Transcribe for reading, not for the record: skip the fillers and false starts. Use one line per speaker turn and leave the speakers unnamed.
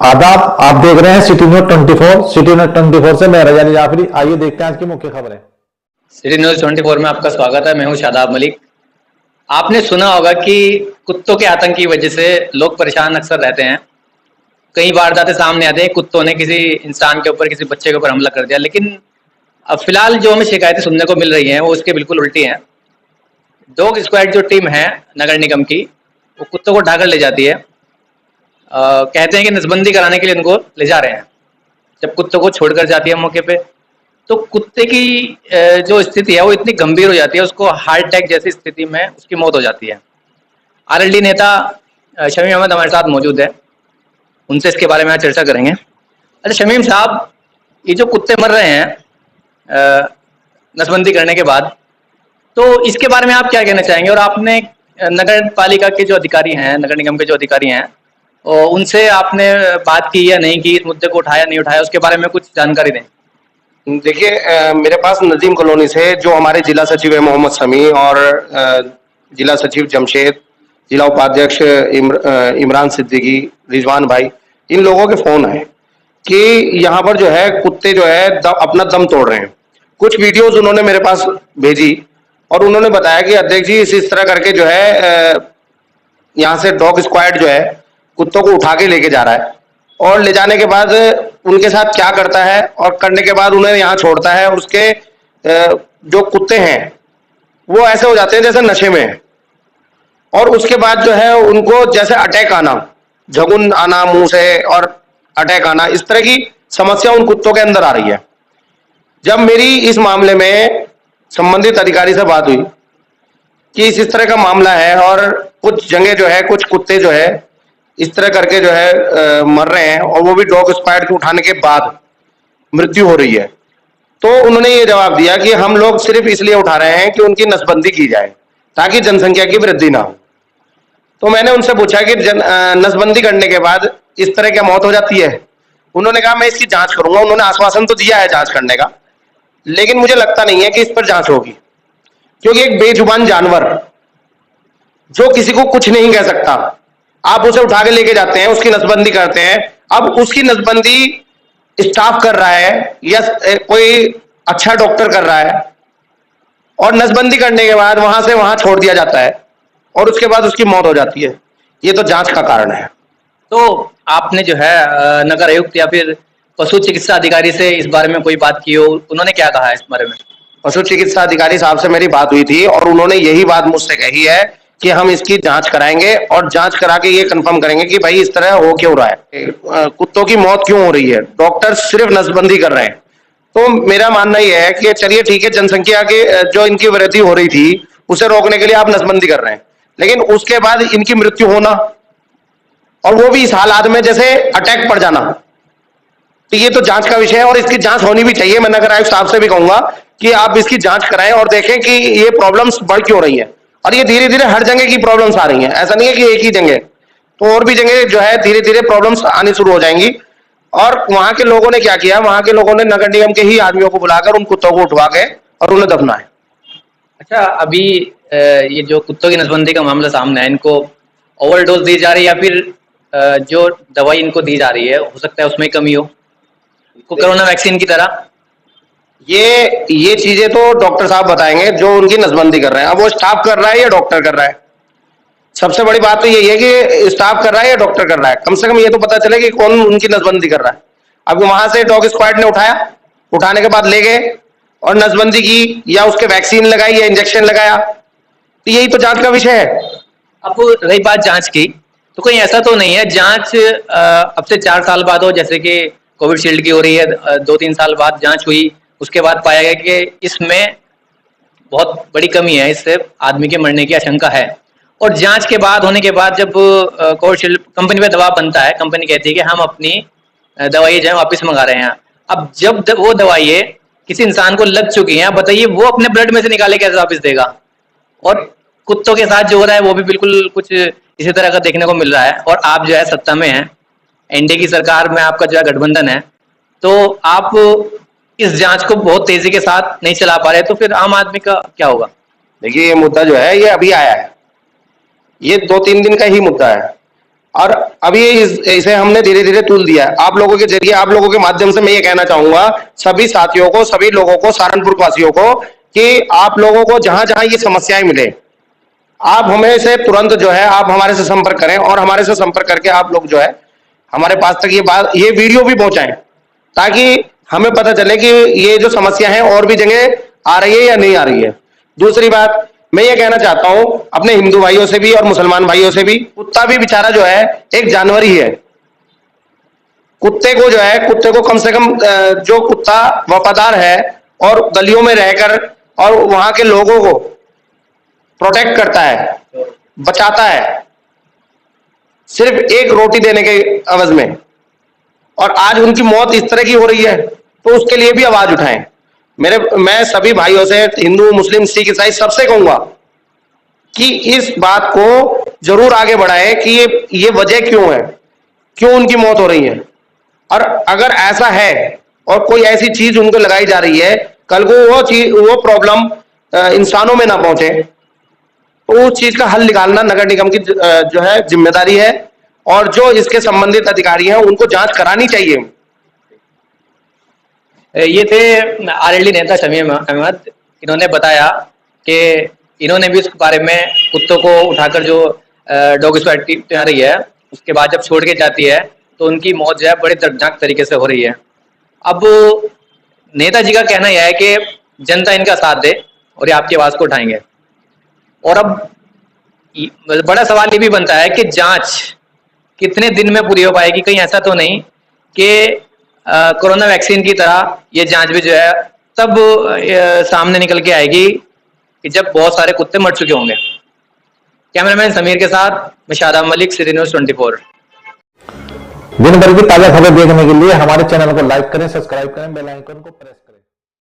आदाब, आप देख रहे हैं सिटी न्यूज 24। सिटी न्यूज 24 से मैं रजाली जाफरी। आइए देखते हैं आज की मुख्य खबरें।
सिटी न्यूज 24 में आपका स्वागत है। मैं हूं शादाब मलिक। आपने सुना होगा कि कुत्तों के आतंक की वजह से लोग परेशान अक्सर रहते हैं। कई वारदातें सामने आते हैं, कुत्तों ने किसी इंसान के ऊपर, किसी बच्चे के ऊपर हमला कर दिया। लेकिन अब फिलहाल जो हमें शिकायतें सुनने को मिल रही हैं वो उसके बिल्कुल उल्टी हैं। डॉग स्क्वाड जो टीम है नगर निगम की, वो कुत्तों को उठाकर ले जाती है। कहते हैं कि नसबंदी कराने के लिए उनको ले जा रहे हैं। जब कुत्तों को छोड़कर जाती है मौके पे, तो कुत्ते की जो स्थिति है वो इतनी गंभीर हो जाती है, उसको हार्ट अटैक जैसी स्थिति में उसकी मौत हो जाती है। आरएलडी नेता शमीम अहमद हमारे साथ मौजूद है, उनसे इसके बारे में आज चर्चा करेंगे। अच्छा शमीम साहब, ये जो कुत्ते मर रहे हैं नसबंदी करने के बाद, तो इसके बारे में आप क्या कहना चाहेंगे? और आपने नगर पालिका के जो अधिकारी हैं, नगर निगम के जो अधिकारी हैं, और उनसे आपने बात की या नहीं की, इस मुद्दे को उठाया नहीं उठाया, उसके बारे में कुछ जानकारी दें।
देखिए, मेरे पास नजीम कॉलोनी से जो हमारे जिला सचिव है मोहम्मद समी और जिला सचिव जमशेद, जिला उपाध्यक्ष इमरान सिद्दीकी, रिजवान भाई, इन लोगों के फोन आए कि यहाँ पर जो है कुत्ते जो है अपना दम तोड़ रहे हैं। कुछ वीडियोस उन्होंने मेरे पास भेजी और उन्होंने बताया कि अध्यक्ष जी इस तरह करके जो है यहाँ से डॉग स्क्वाड जो है कुत्तों को उठा के लेके जा रहा है और ले जाने के बाद उनके साथ क्या करता है और करने के बाद उन्हें यहाँ छोड़ता है। उसके जो कुत्ते हैं वो ऐसे हो जाते हैं जैसे नशे में है, और उसके बाद जो है उनको जैसे अटैक आना, झगुन आना मुंह से और अटैक आना, इस तरह की समस्या उन कुत्तों के अंदर आ रही है। जब मेरी इस मामले में संबंधित अधिकारी से बात हुई कि इस तरह का मामला है और कुछ जगह जो है कुछ कुत्ते जो है इस तरह करके जो है मर रहे हैं और वो भी डॉग स्क्वाड को उठाने के बाद मृत्यु हो रही है, तो उन्होंने ये जवाब दिया कि हम लोग सिर्फ इसलिए उठा रहे हैं कि उनकी नसबंदी की जाए ताकि जनसंख्या की वृद्धि ना हो। तो मैंने उनसे पूछा कि नसबंदी करने के बाद इस तरह की मौत हो जाती है? उन्होंने कहा मैं इसकी जांच करूंगा। उन्होंने आश्वासन तो दिया है जांच करने का, लेकिन मुझे लगता नहीं है कि इस पर जांच होगी, क्योंकि एक बेजुबान जानवर जो किसी को कुछ नहीं कह सकता, आप उसे उठा के लेके जाते हैं, उसकी नसबंदी करते हैं। अब उसकी नसबंदी स्टाफ कर रहा है या कोई अच्छा डॉक्टर कर रहा है, और नसबंदी करने के बाद वहां से वहां छोड़ दिया जाता है और उसके बाद उसकी मौत हो जाती है। ये तो जांच का कारण है।
तो आपने जो है नगर आयुक्त या फिर पशु चिकित्सा अधिकारी से इस बारे में कोई बात की हो? उन्होंने क्या कहा इस बारे में?
पशु चिकित्सा अधिकारी साहब से मेरी बात हुई थी और उन्होंने यही बात मुझसे कही है कि हम इसकी जांच कराएंगे और जांच करा के ये कंफर्म करेंगे कि भाई इस तरह हो क्यों रहा है, कुत्तों की मौत क्यों हो रही है। डॉक्टर सिर्फ नसबंदी कर रहे हैं। तो मेरा मानना यह है कि चलिए ठीक है, जनसंख्या के जो इनकी वृद्धि हो रही थी उसे रोकने के लिए आप नसबंदी कर रहे हैं, लेकिन उसके बाद इनकी मृत्यु होना, और वो भी इस हालात में जैसे अटैक पड़ जाना, तो ये तो जांच का विषय है और इसकी जांच होनी भी चाहिए। मैं नगर आयुक्त साहब से भी कहूंगा कि आप इसकी जांच कराएं और देखें कि ये प्रॉब्लम्स बढ़ क्यों रही है। और ये धीरे धीरे हर जगह की प्रॉब्लम्स आ रही हैं, ऐसा नहीं है कि एक ही जगह, तो और भी जगह जो है धीरे धीरे प्रॉब्लम्स आनी शुरू हो जाएंगी। और वहां के लोगों ने क्या किया, वहां के लोगों ने नगर निगम के ही आदमियों को बुलाकर उन कुत्तों को उठवा के और उन्हें दफनाया।
अच्छा, अभी ये जो कुत्तों की नसबंदी का मामला सामने है, इनको ओवरडोज दी जा रही है या फिर जो दवाई इनको दी जा रही है हो सकता है उसमें कमी हो, कोरोना वैक्सीन की तरह?
ये चीजें तो डॉक्टर साहब बताएंगे जो उनकी नसबंदी कर रहे हैं। अब वो स्टाफ कर रहा है या डॉक्टर कर रहा है? सबसे बड़ी बात तो यही है कि स्टाफ कर रहा है या डॉक्टर कर रहा है। कम से कम ये तो पता चले कि कौन उनकी नसबंदी कर रहा है। अब वहां से डॉग स्क्वाड ने उठाया, उठाने के बाद ले गए और नसबंदी की, या उसके वैक्सीन लगाई या इंजेक्शन लगाया, तो यही तो जांच का विषय है।
अब रही बात जांच की, तो कहीं ऐसा तो नहीं है जांच अब से 4 साल बाद हो, जैसे कि कोविशील्ड की हो रही है, 2-3 साल बाद जांच हुई, उसके बाद पाया गया कि इसमें बहुत बड़ी कमी है, इससे आदमी के मरने की आशंका है। और जांच के बाद होने के बाद जब कोविशील्ड कंपनी पे दबाव बनता है, कंपनी कहती है कि हम अपनी दवाई जो है वापस मंगा रहे हैं। अब जब वो दवाइयाँ किसी इंसान को लग चुकी हैं, बताइए वो अपने ब्लड में से निकाले कैसे वापस देगा? और कुत्तों के साथ जो हो रहा है वो भी बिल्कुल कुछ इसी तरह का देखने को मिल रहा है। और आप जो है सत्ता में हैं, एनडीए की सरकार में आपका जो है गठबंधन है, तो आप इस जांच को बहुत तेजी के साथ नहीं चला पा रहे, तो फिर आम आदमी का क्या होगा?
देखिए, ये मुद्दा जो है ये अभी आया है, ये 2-3 दिन का ही मुद्दा है। और अभी इसे हमने धीरे धीरे तूल दिया है। आप लोगों के जरिए, आप लोगों के माध्यम से मैं ये कहना चाहूंगा सभी साथियों को, सभी लोगों को, सहारनपुर वासियों को, कि आप लोगों को जहां जहां ये समस्याएं मिले, आप हमें से तुरंत जो है आप हमारे से संपर्क करें, और हमारे से संपर्क करके आप लोग जो है हमारे पास तक ये वीडियो भी पहुंचाएं, ताकि हमें पता चले कि ये जो समस्या है और भी जगह आ रही है या नहीं आ रही है। दूसरी बात मैं ये कहना चाहता हूं अपने हिंदू भाइयों से भी और मुसलमान भाइयों से भी, कुत्ता भी बेचारा जो है एक जानवर ही है। कुत्ते को जो है, कुत्ते को कम से कम जो कुत्ता वफादार है और गलियों में रहकर और वहां के लोगों को प्रोटेक्ट करता है, बचाता है, सिर्फ एक रोटी देने के एवज में, और आज उनकी मौत इस तरह की हो रही है, तो उसके लिए भी आवाज उठाएं। मैं सभी भाइयों से, हिंदू, मुस्लिम, सिख, ईसाई, सबसे कहूंगा कि इस बात को जरूर आगे बढ़ाएं कि ये वजह क्यों है, क्यों उनकी मौत हो रही है, और अगर ऐसा है और कोई ऐसी चीज उनको लगाई जा रही है, कल को वो प्रॉब्लम इंसानों में ना पहुंचे, तो उस चीज का हल निकालना नगर निगम की जो है जिम्मेदारी है, और जो इसके संबंधित अधिकारी हैं उनको जांच करानी चाहिए।
ये थे आरएलडी नेता शमीम अहमद। इन्होंने बताया कि इन्होंने भी इस बारे में कुत्तों को उठाकर जो डॉग स्क्वाड टीम आ रही है, उसके बाद जब छोड़ के जाती है तो उनकी मौत जो है बड़े दर्दनाक तरीके से हो रही है। अब नेताजी का कहना यह है कि जनता इनका साथ दे और ये आपकी आवाज को उठाएंगे। और अब बड़ा सवाल ये भी बनता है कि जांच कितने दिन में पूरी हो पाएगी। कहीं ऐसा तो नहीं कि कोरोना वैक्सीन की तरह ये जांच भी जो है तब सामने निकल के आएगी कि जब बहुत सारे कुत्ते मर चुके होंगे। कैमरामैन समीर के साथ मैं शादाब मलिक, सिटी न्यूज़ 24।
दिन भर की ताजा खबर देखने के लिए हमारे चैनल को लाइक करें, सब्सक्राइब करें, बेल आइकन को प्रेस करें।